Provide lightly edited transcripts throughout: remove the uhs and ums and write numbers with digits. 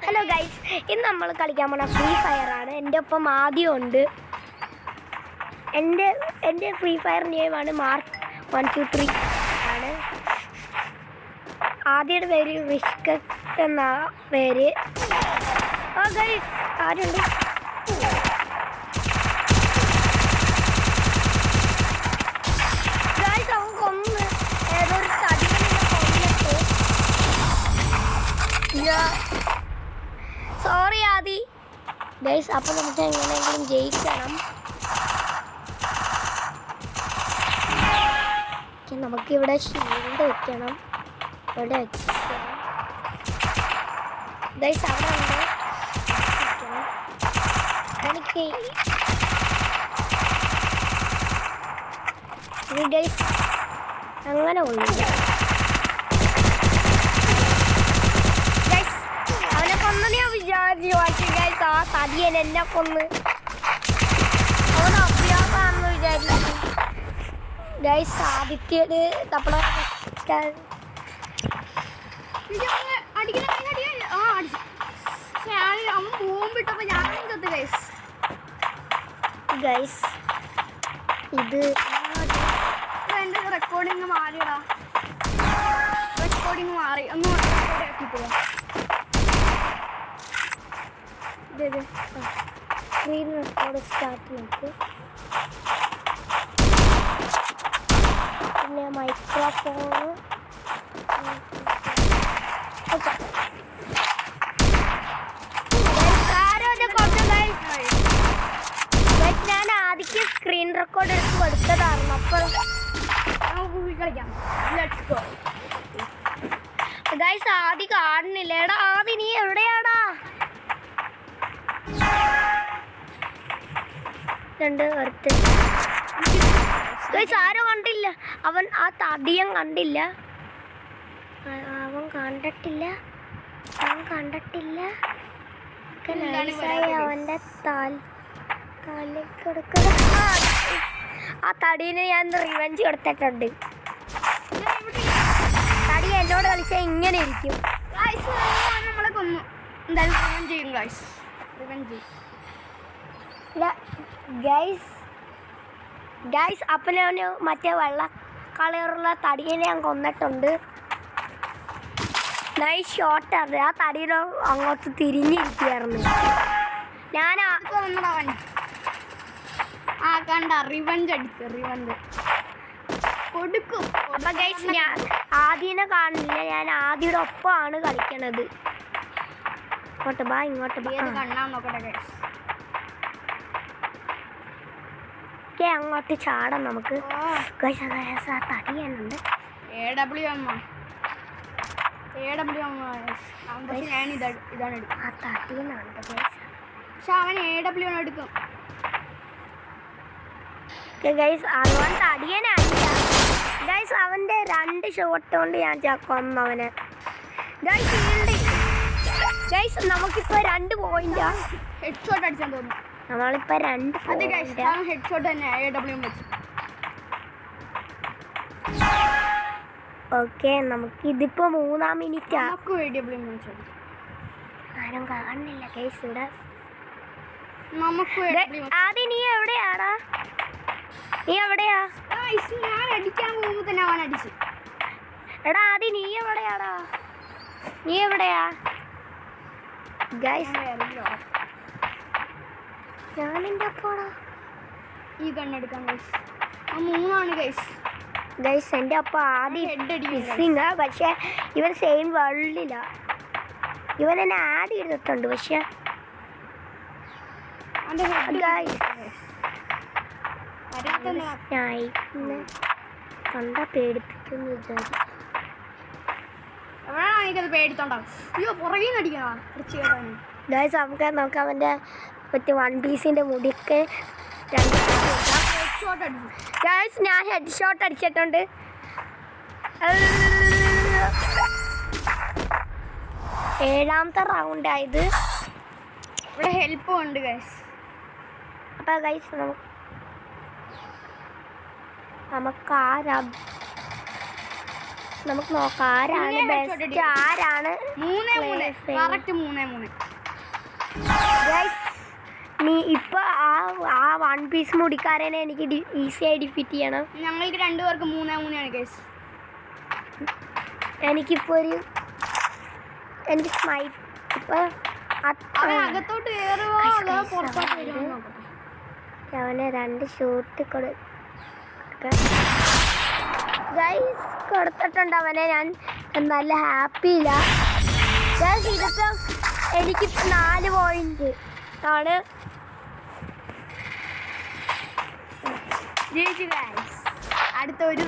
Hello guys, ഇന്ന് നമ്മൾ കളിക്കാൻ പോണ ഫ്രീ ഫയർ ആണ്. എൻ്റെ ഒപ്പം ആദ്യം ഉണ്ട്. എൻ്റെ ഫ്രീ ഫയർ നെയിമാണ് മാർക്ക് 123 ആണ്. ആദ്യയുടെ പേര് വിഷ്കത്ത് എന്ന പേര്. ആ ഗൈസ് ആരുണ്ട്? ഗൈസ് അവൻ കൊന്ന് ഏതൊരു സോറി ആദി ഗൈസ്. അപ്പം നമുക്ക് എങ്ങനെയെങ്കിലും ജയിക്കണം. നമുക്കിവിടെ ഷീൽഡ് വെക്കണം. ഇവിടെ വെക്കണം ഗൈസ്. അവിടെ ഉണ്ട് എനിക്ക് ഗൈസ് അങ്ങനെ കൊള്ളില്ല. അവനെ കൊന്നു ഞാൻ വിചാരിച്ചു. പക്ഷേ ഗൈസ് ആ തടിയൻ എന്നെ കൊന്ന്. അവൻ അഭ്യാസമാണെന്ന് വിചാരിച്ചു ഗൈസ്. ആദിത്യന് നമ്മളെ ഗൈസ് ഇത് എൻ്റെ റെക്കോർഡിങ് മാറിയടാ. റെക്കോർഡിങ് മാറി. ഒന്ന് ആക്കിപ്പോവാ. സ്ക്രീൻ റെക്കോർഡ് സ്റ്റാർട്ട് നോക്ക്. പിന്നെ മൈക്രോഫോണ് ഞാൻ ആദ്യം സ്ക്രീൻ റെക്കോർഡ് എടുത്ത് കൊടുത്തതായിരുന്നു. അപ്പോൾ കളിക്കാം. Let's go. ഗൈസ് ആദി കാണുന്നില്ല. എടാ ആദി നീ എവിടെയാടാ? ഗൈസ് ആരും കണ്ടില്ല. അവൻ ആ തടിയൻ കണ്ടില്ല. അവൻ കണ്ടിട്ടില്ല. അവൻ്റെ ആ തടീനെ ഞാൻ റിവെഞ്ച് കൊടുത്തിട്ടുണ്ട്. തടി എന്നോട് കളിച്ചാൽ ഇങ്ങനെ ഇരിക്കും. നമ്മളെ കൊന്നു. എന്തായാലും റിവെഞ്ച് ചെയ്യും ഗൈസ്. റിവെഞ്ച് ഗൈസ് അപ്പം ഞാൻ മറ്റേ വെള്ള കളറുള്ള തടിയെ ഞാൻ കൊന്നിട്ടുണ്ട്. നൈസ് ഷോട്ടാണ്. ആ തടിയിൽ അങ്ങോട്ട് തിരിഞ്ഞിരിക്കുകയായിരുന്നു. ഞാൻ കണ്ട റിവെഞ്ച് അടിച്ചു. റിവെഞ്ച് കൊടുക്കും. അപ്പം ഗൈസ് ഞാൻ ആദ്യനെ കാണുന്നില്ല. ഞാൻ ആദ്യയുടെ ഒപ്പമാണ് കളിക്കണത്. ഇങ്ങോട്ട് ബാ, ഇങ്ങോട്ട് ബാ. കണ്ണാൻ നോക്കട്ടെ ഗൈസ്. അങ്ങോട്ട് ചാടാം നമുക്ക്. തടിയാനുണ്ട്. ഞാൻ ഇതാണ് എടുക്കും. ആ തടിയുന്നുണ്ട് പക്ഷെ അവൻ AW എടുക്കും. അവൻ തടിയനല്ല ഗൈസ്. അവൻ്റെ 2 ഷോട്ട് കൊണ്ട് ഞാൻ കൊന്നവന്. ഗൈസ് നമുക്കിപ്പോൾ 2 പോയിന്റാ. ഹെഡ് ഷോട്ട് അടിച്ചാൽ തോന്നുന്നു. നമ്മളിപ്പോൾ 2 ഹെഡ് ഷോട്ട് തന്നെ AW വെച്ച്. ഓക്കെ, നമുക്ക് ഇതിപ്പോൾ 3-ാം മിനിറ്റാ. ആരും കാണുന്നില്ല ഗൈസ് ഇവിടെ. ആദ്യം നീ എവിടെയാടാ? നീ എവിടെയാ? ഞാൻ അടിക്കാൻ പോകുമ്പോൾ തന്നെ അവൻ അടിച്ചു. എടാ ആദ്യം നീ എവിടെയാടാ? നീ എവിടെയാ ഗൈസ്? ഞാനെൻ്റെ ഒപ്പാടാ. ഈ കണ്ണെടുക്കാം ഗൈസ്. 3 ഗൈസ്. ഗൈസ് എൻ്റെ ഒപ്പം ആദ്യം മിസ്സിങ്. പക്ഷേ ഇവൻ സെയിം വേൾഡില്ല. ഇവൻ എന്നെ ആഡ് ചെയ്തിട്ടുണ്ട്. പക്ഷേ കണ്ട പേടിപ്പിക്കുന്നു ഗൈസ്. നമുക്ക് അവൻ്റെ മറ്റേ 1 പീസിൻ്റെ മുടിയൊക്കെ ഗൈസ് ഞാൻ ഹെഡ് ഷോട്ട് അടിച്ചിട്ടുണ്ട്. 7-ാമത്തെ റൗണ്ടായത്. ഇവിടെ ഹെൽപ്പും ഉണ്ട് ഗൈസ്. അപ്പോൾ ഗൈസ് നമുക്ക് നമുക്ക് നോക്കാം ആരാണ് പിന്നെ ബെസ്റ്റ്, headshot ആരാണ് 3-3 കറക്റ്റ് 3-3. Guys, നീ ഇപ്പൊ ആ 1 പീസ് മുടിക്കാരനെ എനിക്ക് ഈസിയായി ഡിഫീറ്റ് ചെയ്യണം. ഞങ്ങൾക്ക് 2 പേർക്ക് 3-3 ആണ് ഗൈസ്. എനിക്കിപ്പോ എനിക്ക് സ്മൈറ്റ് ഇപ്പൊ അവൻ അകത്തോട്ട് കയറുവോ അതോ പുറത്തോട്ട് വരുമോ നോക്കട്ടെ. അവനെ 2 ഷൂട്ട് കൊടുത്തിട്ടുണ്ട് അവനെ. ഞാൻ നല്ല ഹാപ്പിയില്ല. ഇതിപ്പോ എനിക്ക് 4 പോയിന്റ് ആണ്. ജയിച്ചു ഗൈസ്. അടുത്ത ഒരു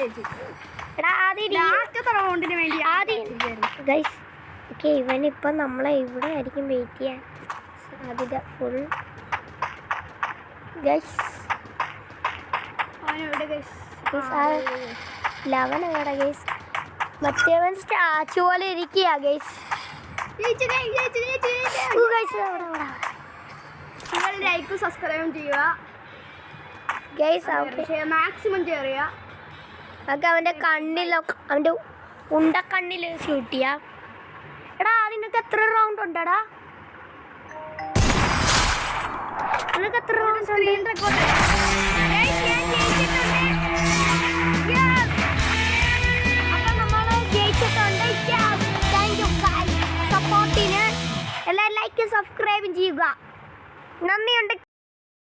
ജയിച്ചു. എടാ ആദ്യം ലാസ്റ്റത്തെ റൗണ്ടിന് വേണ്ടി ഗൈസ് ഓക്കെ ഇവനിപ്പം നമ്മളെ ഇവിടെ ആയിരിക്കും വെയിറ്റ് ചെയ്യാൻ സാധ്യത ഫുൾ. Guys അവനെവിടെ guys? 11 എവിടെ ഗൈസ്? മറ്റേവൻ സ്റ്റാച്ചു പോലെ ഇരിക്കുക ഗൈസ്. നിങ്ങൾ ലൈക്ക് സബ്സ്ക്രൈബ് ചെയ്യുക ഗൈസ്. മാക്സിമം ചെയ്യുക. അതൊക്കെ അവൻ്റെ കണ്ണിലൊക്കെ അവൻ്റെ ഉണ്ടക്കണ്ണിൽ ഷൂട്ട് ചെയ്യാം. എടാ അതിനൊക്കെ എത്ര റൗണ്ട് ഉണ്ടടാ? നിനക്ക് എത്ര റൗണ്ട് ഉണ്ട്? അപ്പം നമ്മൾ ജയിച്ചിട്ടുണ്ട്. താങ്ക് യു സപ്പോർട്ടിന് എല്ലാവരും ലൈക്ക് സബ്സ്ക്രൈബും ചെയ്യുക. നന്ദിയുണ്ട്.